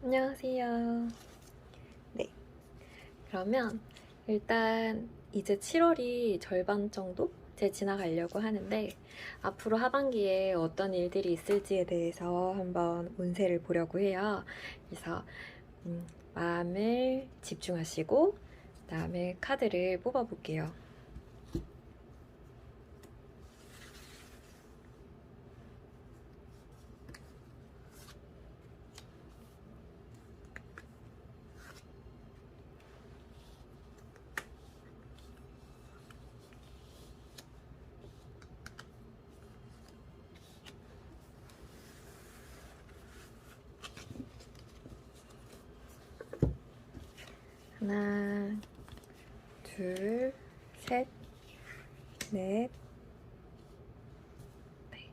안녕하세요. 네, 그러면 일단 이제 7월이 절반 정도 제 지나가려고 하는데 앞으로 하반기에 어떤 일들이 있을지에 대해서 한번 운세를 보려고 해요. 그래서 마음을 집중하시고 그다음에 카드를 뽑아볼게요. 하나, 둘, 셋, 넷. 네.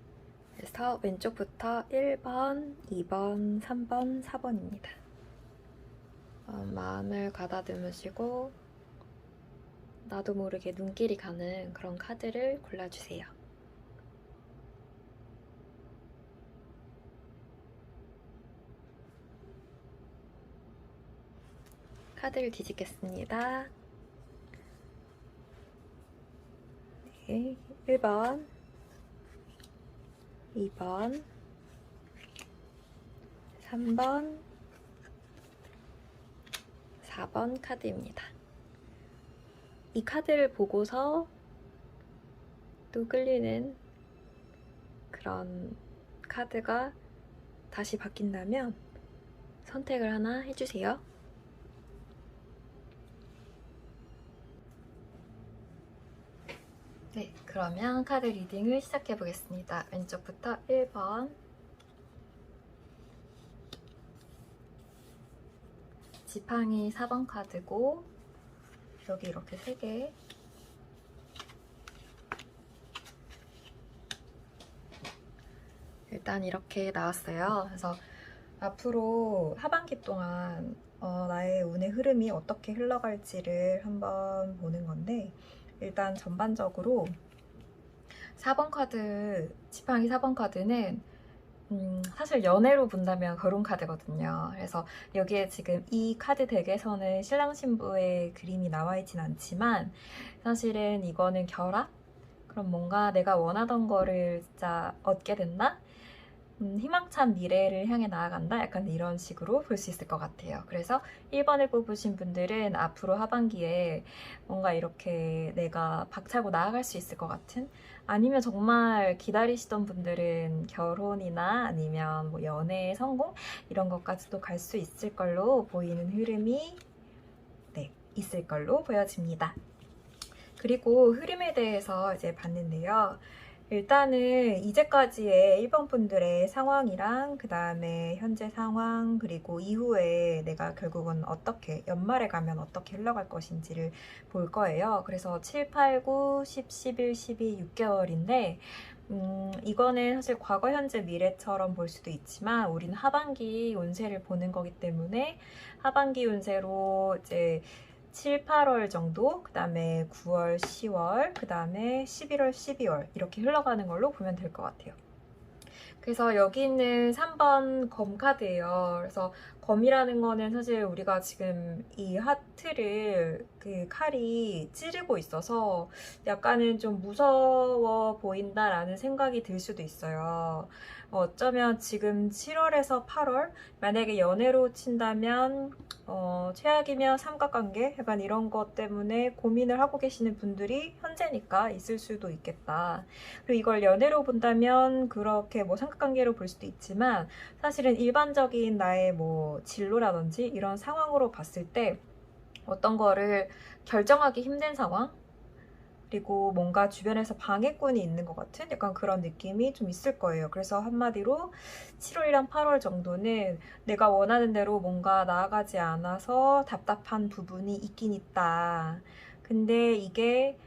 그래서 왼쪽부터 1번, 2번, 3번, 4번입니다. 마음을 가다듬으시고 나도 모르게 눈길이 가는 그런 카드를 골라주세요. 카드를 뒤집겠습니다. 네, 1번, 2번, 3번, 4번 카드입니다. 이 카드를 보고서 또 끌리는 그런 카드가 다시 바뀐다면 선택을 하나 해주세요. 네, 그러면 카드 리딩을 시작해 보겠습니다. 왼쪽부터 1번, 지팡이 4번 카드고 여기 이렇게 3개, 일단 이렇게 나왔어요. 그래서 앞으로 하반기 동안 나의 운의 흐름이 어떻게 흘러갈지를 한번 보는 건데, 일단 전반적으로 4번 카드, 지팡이 4번 카드는 사실 연애로 본다면 결혼 카드거든요. 그래서 여기에 지금 이 카드 덱에서는 신랑 신부의 그림이 나와 있진 않지만 사실은 이거는 결합? 그럼 뭔가 내가 원하던 거를 진짜 얻게 됐나? 희망찬 미래를 향해 나아간다? 약간 이런 식으로 볼 수 있을 것 같아요. 그래서 1번을 뽑으신 분들은 앞으로 하반기에 뭔가 이렇게 내가 박차고 나아갈 수 있을 것 같은, 아니면 정말 기다리시던 분들은 결혼이나 아니면 뭐 연애 성공? 이런 것까지도 갈 수 있을 걸로 보이는 흐름이 있을 걸로 보여집니다. 그리고 흐름에 대해서 이제 봤는데요. 일단은 이제까지의 1번 분들의 상황이랑 그 다음에 현재 상황, 그리고 이후에 내가 결국은 어떻게 연말에 가면 어떻게 흘러갈 것인지를 볼 거예요. 그래서 7, 8, 9, 10, 11, 12, 6개월인데 이거는 사실 과거, 현재, 미래처럼 볼 수도 있지만 우리는 하반기 운세를 보는 거기 때문에 하반기 운세로 이제 7, 8월 정도, 그 다음에 9월, 10월, 그 다음에 11월, 12월 이렇게 흘러가는 걸로 보면 될 것 같아요. 그래서 여기 있는 3번 검 카드예요. 그래서 검이라는 거는 사실 우리가 지금 이 하트를 그 칼이 찌르고 있어서 약간은 좀 무서워 보인다라는 생각이 들 수도 있어요. 어쩌면 지금 7월에서 8월, 만약에 연애로 친다면 최악이면 삼각관계? 약간 이런 것 때문에 고민을 하고 계시는 분들이 현재니까 있을 수도 있겠다. 그리고 이걸 연애로 본다면 그렇게 뭐 삼각관계로 볼 수도 있지만 사실은 일반적인 나의 뭐 진로라든지 이런 상황으로 봤을 때 어떤 거를 결정하기 힘든 상황? 그리고 뭔가 주변에서 방해꾼이 있는 것 같은 약간 그런 느낌이 좀 있을 거예요. 그래서 한마디로 7월이랑 8월 정도는 내가 원하는 대로 뭔가 나아가지 않아서 답답한 부분이 있긴 있다. 근데 이게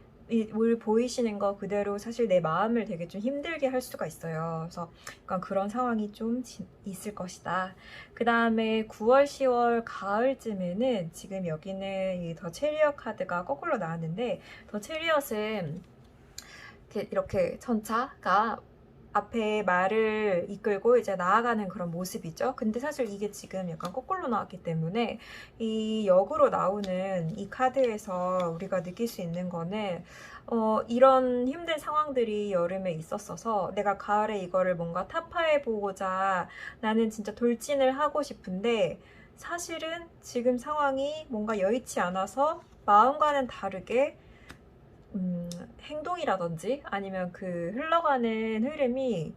뭘 보이시는 거 그대로 사실 내 마음을 되게 좀 힘들게 할 수가 있어요. 그래서 약간 그런 상황이 좀 있을 것이다. 그 다음에 9월, 10월, 가을쯤에는 지금 여기는 이 더 체리엇 카드가 거꾸로 나왔는데 더 체리엇은 이렇게 전차가 앞에 말을 이끌고 이제 나아가는 그런 모습이죠. 근데 사실 이게 지금 약간 거꾸로 나왔기 때문에 이 역으로 나오는 이 카드에서 우리가 느낄 수 있는 거는 이런 힘든 상황들이 여름에 있었어서 내가 가을에 이거를 뭔가 타파해보고자 나는 진짜 돌진을 하고 싶은데 사실은 지금 상황이 뭔가 여의치 않아서 마음과는 다르게 행동이라든지 아니면 그 흘러가는 흐름이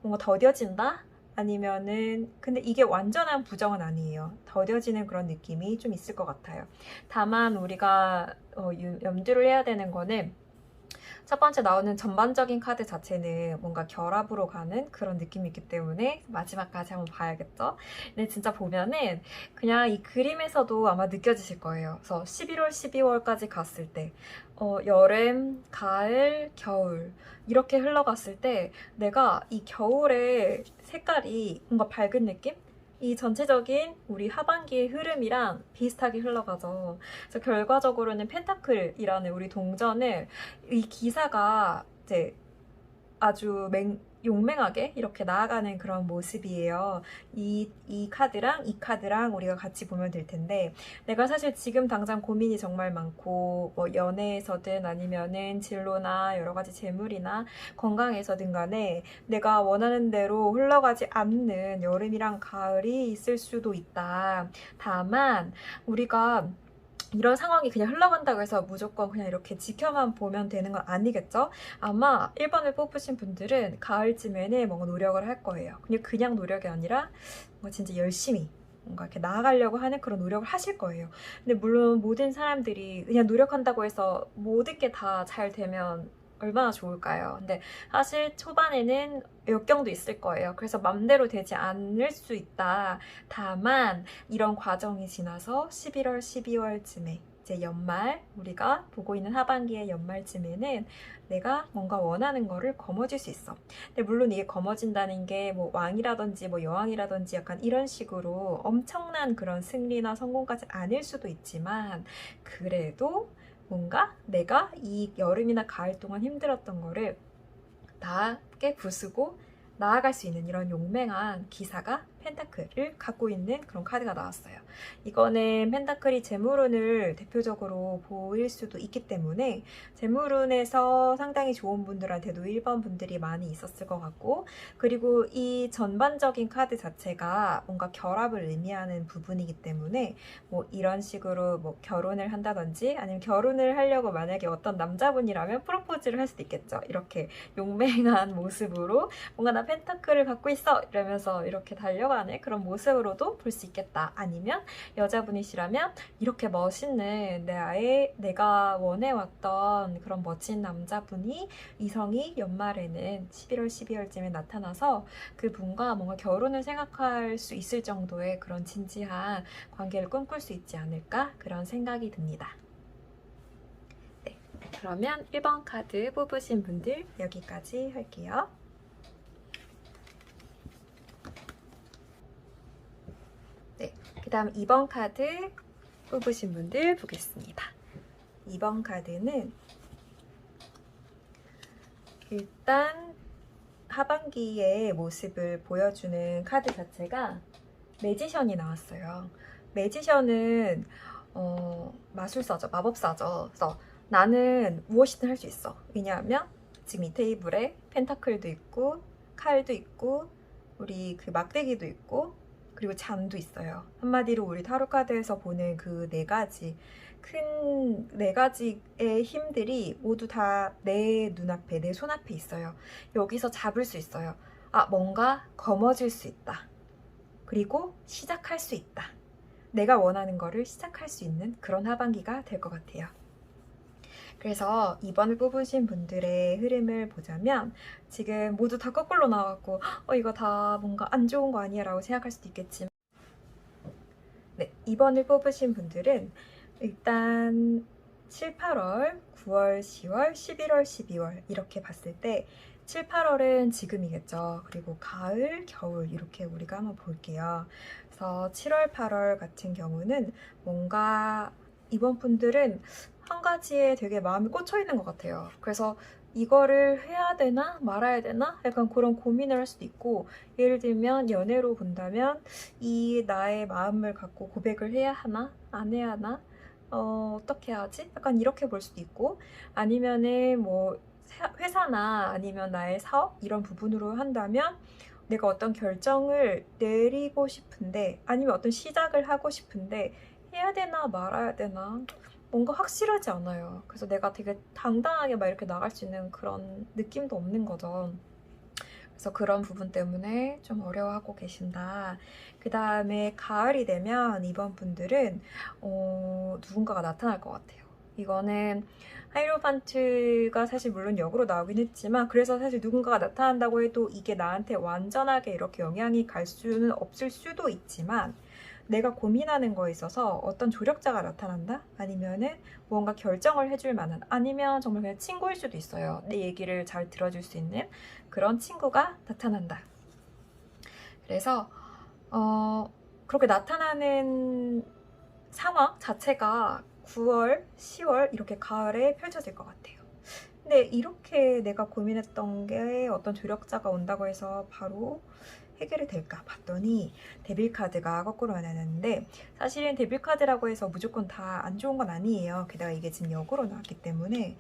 뭔가 더뎌진다? 아니면은 근데 이게 완전한 부정은 아니에요. 더뎌지는 그런 느낌이 좀 있을 것 같아요. 다만 우리가 염두를 해야 되는 거는 첫 번째 나오는 전반적인 카드 자체는 뭔가 결합으로 가는 그런 느낌이 있기 때문에 마지막까지 한번 봐야겠죠? 근데 진짜 보면은 그냥 이 그림에서도 아마 느껴지실 거예요. 그래서 11월, 12월까지 갔을 때 여름, 가을, 겨울 이렇게 흘러갔을 때 내가 이 겨울의 색깔이 뭔가 밝은 느낌? 이 전체적인 우리 하반기의 흐름이랑 비슷하게 흘러가죠. 그래서 결과적으로는 펜타클이라는 우리 동전을 이 기사가 이제 아주 용맹하게 이렇게 나아가는 그런 모습이에요. 이 카드랑 이 카드랑 우리가 같이 보면 될 텐데 내가 사실 지금 당장 고민이 정말 많고 뭐 연애에서든 아니면은 진로나 여러 가지 재물이나 건강에서든 간에 내가 원하는 대로 흘러가지 않는 여름이랑 가을이 있을 수도 있다. 다만 우리가 이런 상황이 그냥 흘러간다고 해서 무조건 그냥 이렇게 지켜만 보면 되는 건 아니겠죠? 아마 1번을 뽑으신 분들은 가을쯤에는 뭔가 노력을 할 거예요. 그냥 노력이 아니라 뭔가 진짜 열심히 뭔가 이렇게 나아가려고 하는 그런 노력을 하실 거예요. 근데 물론 모든 사람들이 그냥 노력한다고 해서 모든 게 다 잘 되면 얼마나 좋을까요? 근데 사실 초반에는 역경도 있을 거예요. 그래서 맘대로 되지 않을 수 있다. 다만 이런 과정이 지나서 11월, 12월쯤에 이제 연말, 우리가 보고 있는 하반기의 연말쯤에는 내가 뭔가 원하는 거를 거머쥘 수 있어. 근데 물론 이게 거머쥔다는 게 뭐 왕이라든지 뭐 여왕이라든지 약간 이런 식으로 엄청난 그런 승리나 성공까지 아닐 수도 있지만 그래도 뭔가 내가 이 여름이나 가을 동안 힘들었던 거를 다 깨부수고 나아갈 수 있는 이런 용맹한 기사가 펜타클을 갖고 있는 그런 카드가 나왔어요. 이거는 펜타클이 재물운을 대표적으로 보일 수도 있기 때문에 재물운에서 상당히 좋은 분들한테도 1번 분들이 많이 있었을 것 같고 그리고 이 전반적인 카드 자체가 뭔가 결합을 의미하는 부분이기 때문에 뭐 이런 식으로 뭐 결혼을 한다든지 아니면 결혼을 하려고 만약에 어떤 남자분이라면 프로포즈를 할 수도 있겠죠. 이렇게 용맹한 모습으로 뭔가 나 펜타클을 갖고 있어 이러면서 이렇게 달려가는 그런 모습으로도 볼 수 있겠다. 아니면 여자분이시라면 이렇게 멋있는 내가 원해왔던 그런 멋진 남자분이 이성이 연말에는 11월, 12월쯤에 나타나서 그분과 뭔가 결혼을 생각할 수 있을 정도의 그런 진지한 관계를 꿈꿀 수 있지 않을까 그런 생각이 듭니다. 네, 그러면 1번 카드 뽑으신 분들 여기까지 할게요. 그 다음 2번 카드 뽑으신 분들 보겠습니다. 2번 카드는 일단 하반기의 모습을 보여주는 카드 자체가 매지션이 나왔어요. 매지션은 마술사죠. 마법사죠. 그래서 나는 무엇이든 할 수 있어. 왜냐하면 지금 이 테이블에 펜타클도 있고 칼도 있고 우리 그 막대기도 있고 그리고 잔도 있어요. 한마디로 우리 타로 카드에서 보는 그 네 가지 큰 네 가지의 힘들이 모두 다 내 눈앞에, 내 손앞에 있어요. 여기서 잡을 수 있어요. 아, 뭔가 거머쥘 수 있다. 그리고 시작할 수 있다. 내가 원하는 거를 시작할 수 있는 그런 하반기가 될 것 같아요. 그래서 2번을 뽑으신 분들의 흐름을 보자면 지금 모두 다 거꾸로 나와갖고 이거 다 뭔가 안 좋은 거 아니야 라고 생각할 수도 있겠지만 네, 2번을 뽑으신 분들은 일단 7, 8월, 9월, 10월, 11월, 12월 이렇게 봤을 때 7, 8월은 지금이겠죠. 그리고 가을, 겨울 이렇게 우리가 한번 볼게요. 그래서 7월, 8월 같은 경우는 뭔가 이번 분들은 한 가지에 되게 마음이 꽂혀 있는 것 같아요. 그래서 이거를 해야 되나 말아야 되나 약간 그런 고민을 할 수도 있고, 예를 들면 연애로 본다면 이 나의 마음을 갖고 고백을 해야 하나 안 해야 하나, 어떻게 하지? 약간 이렇게 볼 수도 있고, 아니면은 뭐 회사나 아니면 나의 사업 이런 부분으로 한다면 내가 어떤 결정을 내리고 싶은데, 아니면 어떤 시작을 하고 싶은데 해야 되나 말아야 되나 뭔가 확실하지 않아요. 그래서 내가 되게 당당하게 막 이렇게 나갈 수 있는 그런 느낌도 없는 거죠. 그래서 그런 부분 때문에 좀 어려워하고 계신다. 그 다음에 가을이 되면 이번 분들은 누군가가 나타날 것 같아요. 이거는 하이로판트가 사실 물론 역으로 나오긴 했지만, 그래서 사실 누군가가 나타난다고 해도 이게 나한테 완전하게 이렇게 영향이 갈 수는 없을 수도 있지만, 내가 고민하는 거에 있어서 어떤 조력자가 나타난다? 아니면은 뭔가 결정을 해줄 만한, 아니면 정말 그냥 친구일 수도 있어요. 내 얘기를 잘 들어줄 수 있는 그런 친구가 나타난다. 그래서 그렇게 나타나는 상황 자체가 9월, 10월 이렇게 가을에 펼쳐질 것 같아요. 근데 이렇게 내가 고민했던 게 어떤 조력자가 온다고 해서 바로 해결이 될까 봤더니 데빌 카드가 거꾸로 나왔는데, 사실은 데빌 카드라고 해서 무조건 다 안 좋은 건 아니에요. 게다가 이게 지금 역으로 나왔기 때문에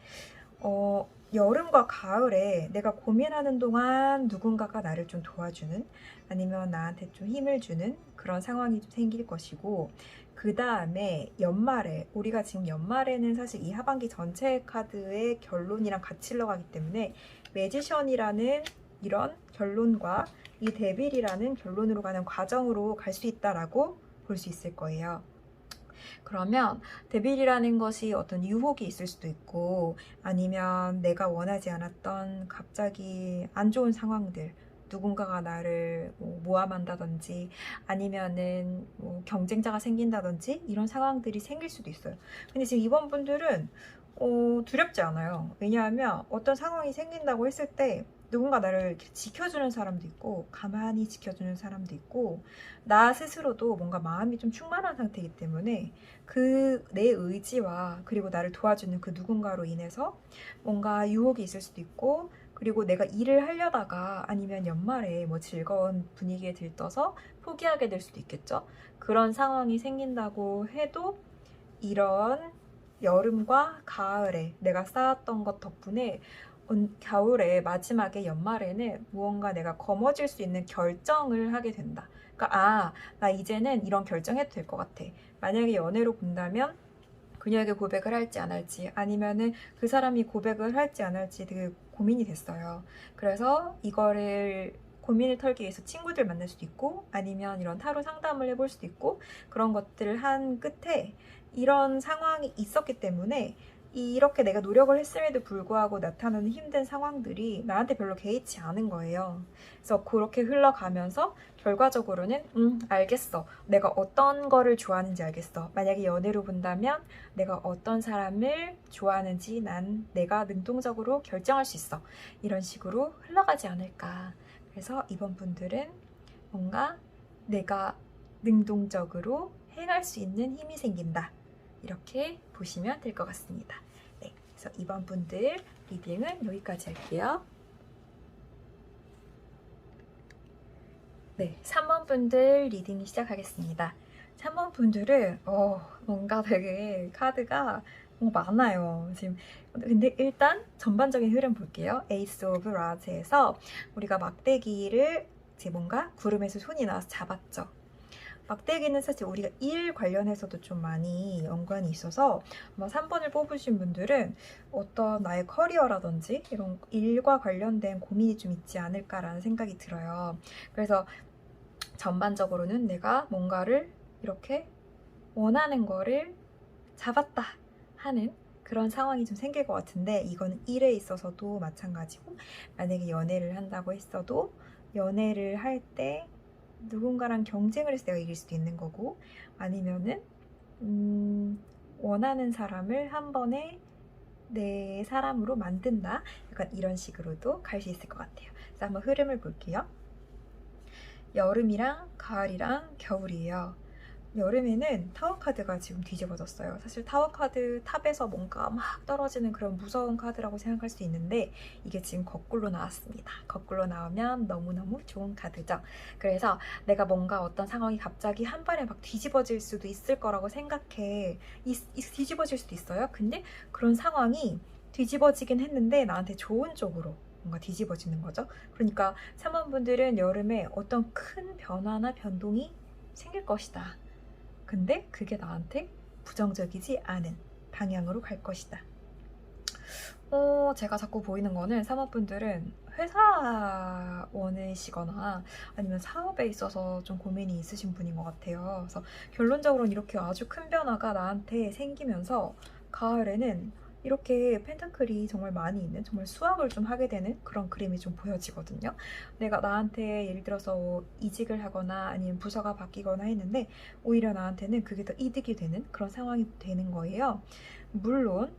여름과 가을에 내가 고민하는 동안 누군가가 나를 좀 도와주는, 아니면 나한테 좀 힘을 주는 그런 상황이 좀 생길 것이고, 그 다음에 연말에, 우리가 지금 연말에는 사실 이 하반기 전체 카드의 결론이랑 같이 흘러가기 때문에 매지션이라는 이런 결론과 이 데빌이라는 결론으로 가는 과정으로 갈 수 있다라고 볼 수 있을 거예요. 그러면 데빌이라는 것이 어떤 유혹이 있을 수도 있고, 아니면 내가 원하지 않았던 갑자기 안 좋은 상황들, 누군가가 나를 모함한다든지, 아니면은 경쟁자가 생긴다든지 이런 상황들이 생길 수도 있어요. 근데 지금 이번 분들은 두렵지 않아요. 왜냐하면 어떤 상황이 생긴다고 했을 때 누군가 나를 지켜주는 사람도 있고, 가만히 지켜주는 사람도 있고, 나 스스로도 뭔가 마음이 좀 충만한 상태이기 때문에 그 내 의지와 그리고 나를 도와주는 그 누군가로 인해서 뭔가 유혹이 있을 수도 있고, 그리고 내가 일을 하려다가 아니면 연말에 뭐 즐거운 분위기에 들떠서 포기하게 될 수도 있겠죠. 그런 상황이 생긴다고 해도, 이런 여름과 가을에 내가 쌓았던 것 덕분에 겨울에 마지막에 연말에는 무언가 내가 거머쥘 수 있는 결정을 하게 된다. 그러니까 나 이제는 이런 결정해도 될 것 같아. 만약에 연애로 본다면 그녀에게 고백을 할지 안 할지, 아니면은 그 사람이 고백을 할지 안 할지 되게 고민이 됐어요. 그래서 이거를 고민을 털기 위해서 친구들 만날 수도 있고, 아니면 이런 타로 상담을 해볼 수도 있고, 그런 것들을 한 끝에 이런 상황이 있었기 때문에 이렇게 내가 노력을 했음에도 불구하고 나타나는 힘든 상황들이 나한테 별로 개의치 않은 거예요. 그래서 그렇게 흘러가면서 결과적으로는 알겠어. 내가 어떤 거를 좋아하는지 알겠어. 만약에 연애로 본다면 내가 어떤 사람을 좋아하는지 내가 능동적으로 결정할 수 있어. 이런 식으로 흘러가지 않을까. 그래서 이번 분들은 뭔가 내가 능동적으로 행할 수 있는 힘이 생긴다. 이렇게 보시면 될 것 같습니다. 네, 그래서 이번 분들 리딩은 여기까지 할게요. 네, 3번 분들 리딩 시작하겠습니다. 3번 분들은 뭔가 되게 카드가 많아요. 지금 근데 일단 전반적인 흐름 볼게요. 에이스 오브 라즈에서 우리가 막대기를 이제 뭔가 구름에서 손이 나와서 잡았죠. 막대기는 사실 우리가 일 관련해서도 좀 많이 연관이 있어서, 아마 3번을 뽑으신 분들은 어떤 나의 커리어라든지 이런 일과 관련된 고민이 좀 있지 않을까라는 생각이 들어요. 그래서 전반적으로는 내가 뭔가를 이렇게 원하는 거를 잡았다 하는 그런 상황이 좀 생길 것 같은데, 이거는 일에 있어서도 마찬가지고, 만약에 연애를 한다고 했어도 연애를 할 때 누군가랑 경쟁을 해서 내가 이길 수도 있는 거고, 아니면은 원하는 사람을 한 번에 내 사람으로 만든다, 약간 이런 식으로도 갈 수 있을 것 같아요. 그래서 한번 흐름을 볼게요. 여름이랑 가을이랑 겨울이에요. 여름에는 타워 카드가 지금 뒤집어졌어요. 사실 타워 카드 탑에서 뭔가 막 떨어지는 그런 무서운 카드라고 생각할 수 있는데 이게 지금 거꾸로 나왔습니다. 거꾸로 나오면 너무너무 좋은 카드죠. 그래서 내가 뭔가 어떤 상황이 갑자기 한 번에 막 뒤집어질 수도 있을 거라고 생각해. 뒤집어질 수도 있어요. 근데 그런 상황이 뒤집어지긴 했는데 나한테 좋은 쪽으로 뭔가 뒤집어지는 거죠. 그러니까 사모분들은 여름에 어떤 큰 변화나 변동이 생길 것이다. 근데 그게 나한테 부정적이지 않은 방향으로 갈 것이다. 제가 자꾸 보이는 거는 사모분들은 회사원이시거나 아니면 사업에 있어서 좀 고민이 있으신 분인 것 같아요. 그래서 결론적으로는 이렇게 아주 큰 변화가 나한테 생기면서 가을에는 이렇게 펜타클이 정말 많이 있는, 정말 수확을 좀 하게 되는 그런 그림이 좀 보여지거든요. 내가 나한테 예를 들어서 이직을 하거나 아니면 부서가 바뀌거나 했는데 오히려 나한테는 그게 더 이득이 되는 그런 상황이 되는 거예요. 물론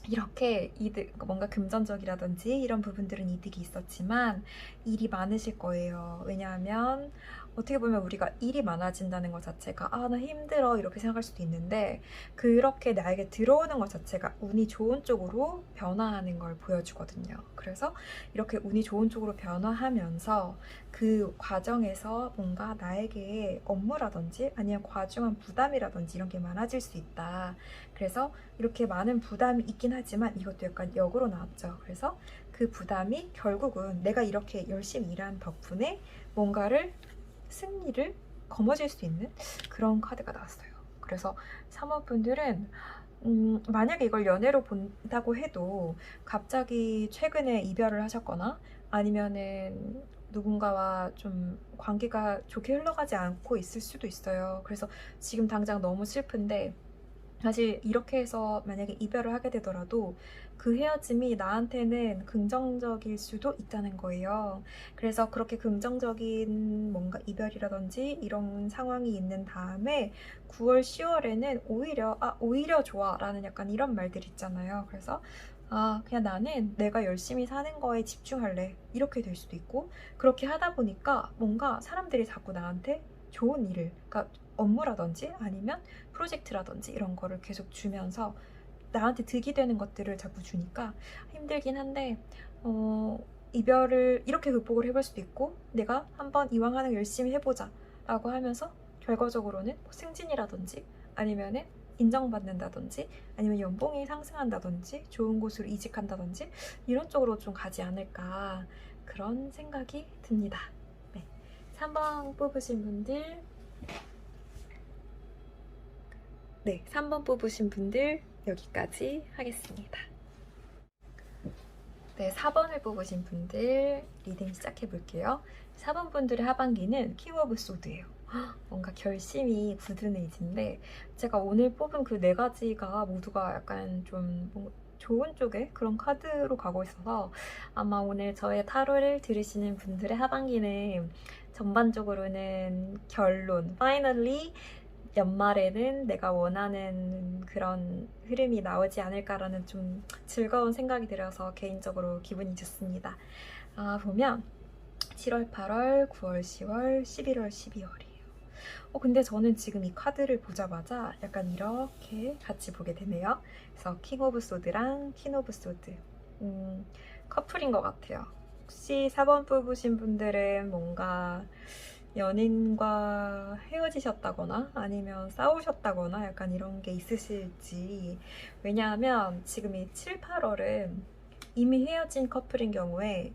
이렇게 이득, 뭔가 금전적이라든지 이런 부분들은 이득이 있었지만 일이 많으실 거예요. 왜냐하면 어떻게 보면 우리가 일이 많아진다는 것 자체가 아, 나 힘들어 이렇게 생각할 수도 있는데 그렇게 나에게 들어오는 것 자체가 운이 좋은 쪽으로 변화하는 걸 보여주거든요. 그래서 이렇게 운이 좋은 쪽으로 변화하면서 그 과정에서 뭔가 나에게 업무라든지 아니면 과중한 부담이라든지 이런 게 많아질 수 있다. 그래서 이렇게 많은 부담이 있긴 하지만 이것도 약간 역으로 나왔죠. 그래서 그 부담이 결국은 내가 이렇게 열심히 일한 덕분에 뭔가를 승리를 거머쥘 수 있는 그런 카드가 나왔어요. 그래서 사모분들은 만약에 이걸 연애로 본다고 해도 갑자기 최근에 이별을 하셨거나 아니면은 누군가와 좀 관계가 좋게 흘러가지 않고 있을 수도 있어요. 그래서 지금 당장 너무 슬픈데 사실 이렇게 해서 만약에 이별을 하게 되더라도 그 헤어짐이 나한테는 긍정적일 수도 있다는 거예요. 그래서 그렇게 긍정적인 뭔가 이별이라든지 이런 상황이 있는 다음에 9월, 10월에는 오히려 좋아 라는 약간 이런 말들 있잖아요. 그래서 그냥 나는 내가 열심히 사는 거에 집중할래. 이렇게 될 수도 있고, 그렇게 하다 보니까 뭔가 사람들이 자꾸 나한테 좋은 일을, 그러니까 업무라든지 아니면 프로젝트라든지 이런 거를 계속 주면서 나한테 득이 되는 것들을 자꾸 주니까 힘들긴 한데 이별을 이렇게 극복을 해볼 수도 있고 내가 한번 이왕 하는 거 열심히 해보자 라고 하면서 결과적으로는 뭐 승진이라든지 아니면은 인정받는다든지 아니면 연봉이 상승한다든지 좋은 곳으로 이직한다든지 이런 쪽으로 좀 가지 않을까 그런 생각이 듭니다. 네. 3번 뽑으신 분들 네, 3번 뽑으신 분들 여기까지 하겠습니다. 네, 4번을 뽑으신 분들 리딩 시작해 볼게요. 4번 분들의 하반기는 킹 오브 소드예요. 뭔가 결심이 굳은 의지인데 제가 오늘 뽑은 그 네 가지가 모두가 약간 좀 좋은 쪽의 그런 카드로 가고 있어서 아마 오늘 저의 타로를 들으시는 분들의 하반기는 전반적으로는 결론, finally 연말에는 내가 원하는 그런 흐름이 나오지 않을까라는 좀 즐거운 생각이 들어서 개인적으로 기분이 좋습니다. 보면 7월, 8월, 9월, 10월, 11월, 12월이에요. 근데 저는 지금 이 카드를 보자마자 약간 이렇게 같이 보게 되네요. 그래서 킹 오브 소드랑 퀸 오브 소드. 커플인 것 같아요. 혹시 4번 뽑으신 분들은 뭔가 연인과 헤어지셨다거나 아니면 싸우셨다거나 약간 이런 게 있으실지. 왜냐하면 지금 이 7, 8월은 이미 헤어진 커플인 경우에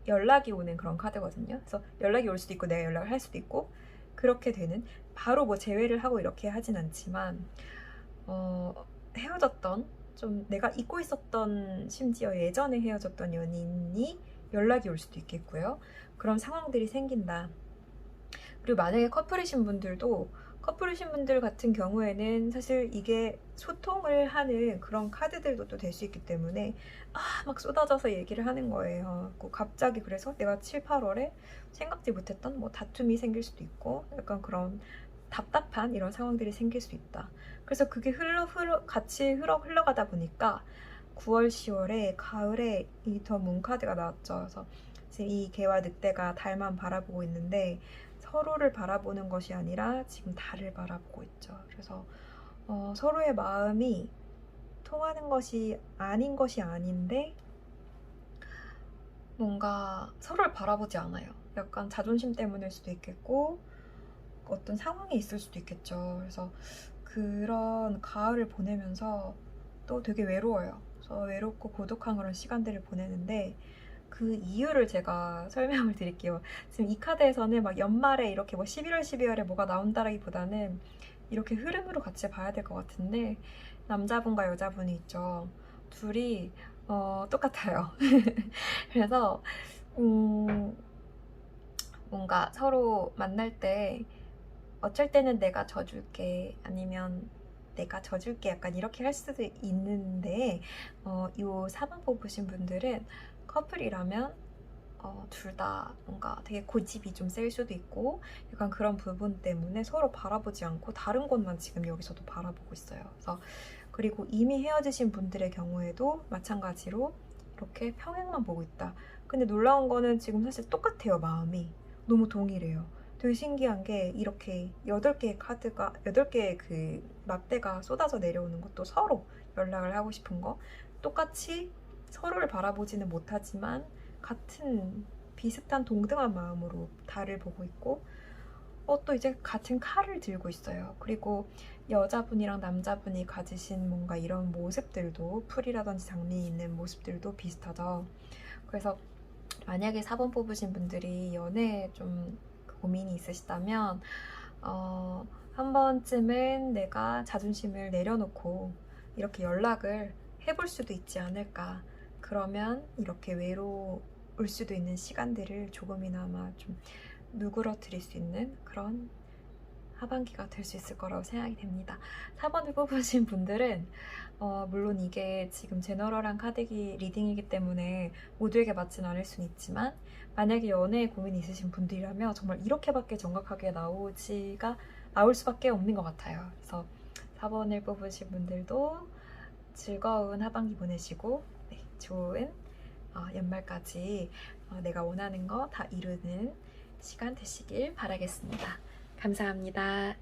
연락이 오는 그런 카드거든요. 그래서 연락이 올 수도 있고 내가 연락을 할 수도 있고 그렇게 되는, 바로 뭐 재회를 하고 이렇게 하진 않지만 헤어졌던, 좀 내가 잊고 있었던, 심지어 예전에 헤어졌던 연인이 연락이 올 수도 있겠고요. 그런 상황들이 생긴다. 그리고 만약에 커플이신 분들 같은 경우에는 사실 이게 소통을 하는 그런 카드들도 또 될 수 있기 때문에 막 쏟아져서 얘기를 하는 거예요. 갑자기 그래서 내가 7, 8월에 생각지 못했던 뭐 다툼이 생길 수도 있고 약간 그런 답답한 이런 상황들이 생길 수 있다. 그래서 그게 같이 흘러가다 보니까 9월, 10월에 가을에 이 더 문 카드가 나왔죠. 그래서 지금 이 개와 늑대가 달만 바라보고 있는데 서로를 바라보는 것이 아니라 지금 나를 바라보고 있죠. 그래서 서로의 마음이 통하는 것이 아닌 것이 아닌데 뭔가 서로를 바라보지 않아요. 약간 자존심 때문일 수도 있겠고 어떤 상황이 있을 수도 있겠죠. 그래서 그런 가을을 보내면서 또 되게 외로워요. 그래서 외롭고 고독한 그런 시간들을 보내는데 그 이유를 제가 설명을 드릴게요. 지금 이 카드에서는 막 연말에 이렇게 뭐 11월, 12월에 뭐가 나온다라기보다는 이렇게 흐름으로 같이 봐야 될 것 같은데 남자분과 여자분이 있죠. 둘이 똑같아요. 그래서 뭔가 서로 만날 때 어쩔 때는 내가 져줄게 아니면 내가 져줄게 약간 이렇게 할 수도 있는데 이 4번 뽑으신 분들은 커플이라면 둘 다 뭔가 되게 고집이 좀 셀 수도 있고 약간 그런 부분 때문에 서로 바라보지 않고 다른 곳만 지금 여기서도 바라보고 있어요. 그래서 그리고 이미 헤어지신 분들의 경우에도 마찬가지로 이렇게 평행만 보고 있다. 근데 놀라운 거는 지금 사실 똑같아요. 마음이 너무 동일해요. 되게 신기한 게 이렇게 8개의 카드가 8개의 그 막대가 쏟아져 내려오는 것도 서로 연락을 하고 싶은 거 똑같이 서로를 바라보지는 못하지만 같은 비슷한 동등한 마음으로 달을 보고 있고 또 이제 같은 칼을 들고 있어요. 그리고 여자분이랑 남자분이 가지신 뭔가 이런 모습들도 풀이라든지 장미 있는 모습들도 비슷하죠. 그래서 만약에 4번 뽑으신 분들이 연애에 좀 고민이 있으시다면 한 번쯤은 내가 자존심을 내려놓고 이렇게 연락을 해볼 수도 있지 않을까. 그러면 이렇게 외로울 수도 있는 시간들을 조금이나마 좀 누그러뜨릴 수 있는 그런 하반기가 될 수 있을 거라고 생각이 됩니다. 4번을 뽑으신 분들은 물론 이게 지금 제너럴한 카드기 리딩이기 때문에 모두에게 맞진 않을 수는 있지만 만약에 연애에 고민이 있으신 분들이라면 정말 이렇게밖에 정확하게 나올 수밖에 없는 것 같아요. 그래서 4번을 뽑으신 분들도 즐거운 하반기 보내시고 좋은 연말까지 내가 원하는 거 다 이루는 시간 되시길 바라겠습니다. 감사합니다.